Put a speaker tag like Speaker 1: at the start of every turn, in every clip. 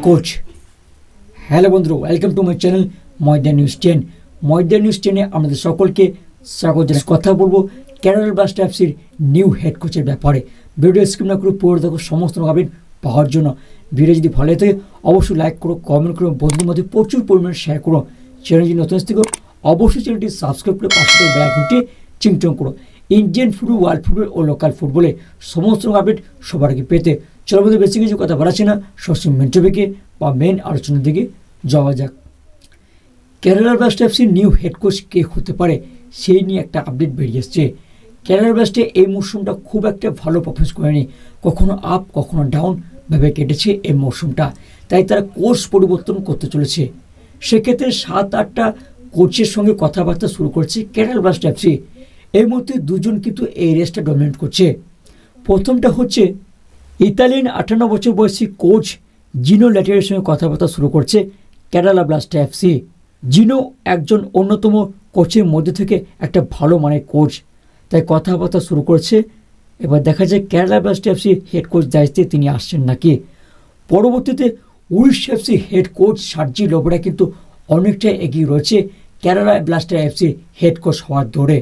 Speaker 1: Coach. Hello বন্ধুরা, welcome to my channel Maidan news 10। Maidan news 10-এ আমাদের সকলকে স্বাগত জানাই। কথা বলবো কেরালা ব্লাস্ট এফসির নিউ হেড কোচের ব্যাপারে। ভিডিও স্কিপ না করে পড়ে দেখো সমস্ত আপডেট পাওয়ার জন্য। ভিডিও যদি ভালো লাগে অবশ্যই লাইক করো, কমেন্ট করো, বন্ধুদের মধ্যে প্রচুর পরিমাণে শেয়ার করো। চ্যানেল যদি নতুন থেকে অবশ্যই চ্যানেলটি সাবস্ক্রাইব করে পাশে থেকে বেল আইকনটি চিংটং করো। ইন্ডিয়ান ফুটবল, ওয়ার্ল্ড ফুটবল ও লোকাল ফুটবলে সমস্ত আপডেট সবার আগে পেতে চলো বন্ধু, বেশি কিছু কথা বাড়াচ্ছি না, সবসময় মেন টপিকে বা মেন আলোচনার দিকে যাওয়া যাক। কেরালা ব্লাস্ট এফসির নিউ হেড কোচ কে হতে পারে সেই নিয়ে একটা আপডেট বেরিয়ে এসছে। কেরালা ব্লাস্টে এই মরশুমটা খুব একটা ভালো পারফরমেন্স করেনি, কখনো আপ কখনো ডাউন ভাবে কেটেছে এই মরশুমটা। তাই তারা কোচ পরিবর্তন করতে চলেছে। সেক্ষেত্রে 7-8টা কোচের সঙ্গে কথাবার্তা শুরু করছে কেরালা ব্লাস্ট এফসি। এর মধ্যে দুজন কিন্তু এই রেসটা ডমিনেট করছে। প্রথমটা হচ্ছে ইতালিয়ান 58 বছর বয়সী কোচ জিনো ল্যাটেরের সঙ্গে কথাবার্তা শুরু করছে কেরালা ব্লাস্ট এফসি। জিনো একজন অন্যতম কোচের মধ্যে থেকে একটা ভালো মানের কোচ, তাই কথাবার্তা শুরু করছে। এবার দেখা যায় Kerala blast FC head coach দায়িত্বে তিনি আসছেন নাকি। পরবর্তীতে উড়িষ্যা এফসি হেড কোচ সার্জি লোবরা কিন্তু অনেকটা এগিয়ে রয়েছে Kerala blaster FC head coach হওয়ার দৌড়ে।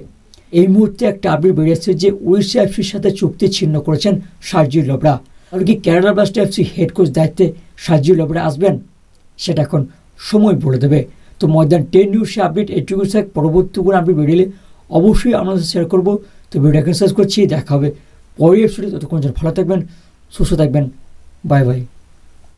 Speaker 1: এই মুহূর্তে একটা আপডেট বেরিয়েছে যে উড়িষ্যা এফসির সাথে চুক্তি ছিন্ন করেছেন সার্জি লোবরা। আর কি Kerala blaster FC head coach দায়িত্বে সার্জি লোবরা আসবেন সেটা এখন সময় বলে দেবে। তো ময়দান 10 নিউজে আপডেট এটুকু। পরবর্তী কোনো আপডেট বেরিয়ে অবশ্যই আমাদের শেয়ার করবো। তো ভিডিওকে শেষ করছি, দেখা হবে পরের এপিসোডে। ততক্ষণ ভালো থাকবেন, সুস্থ থাকবেন, বাই বাই।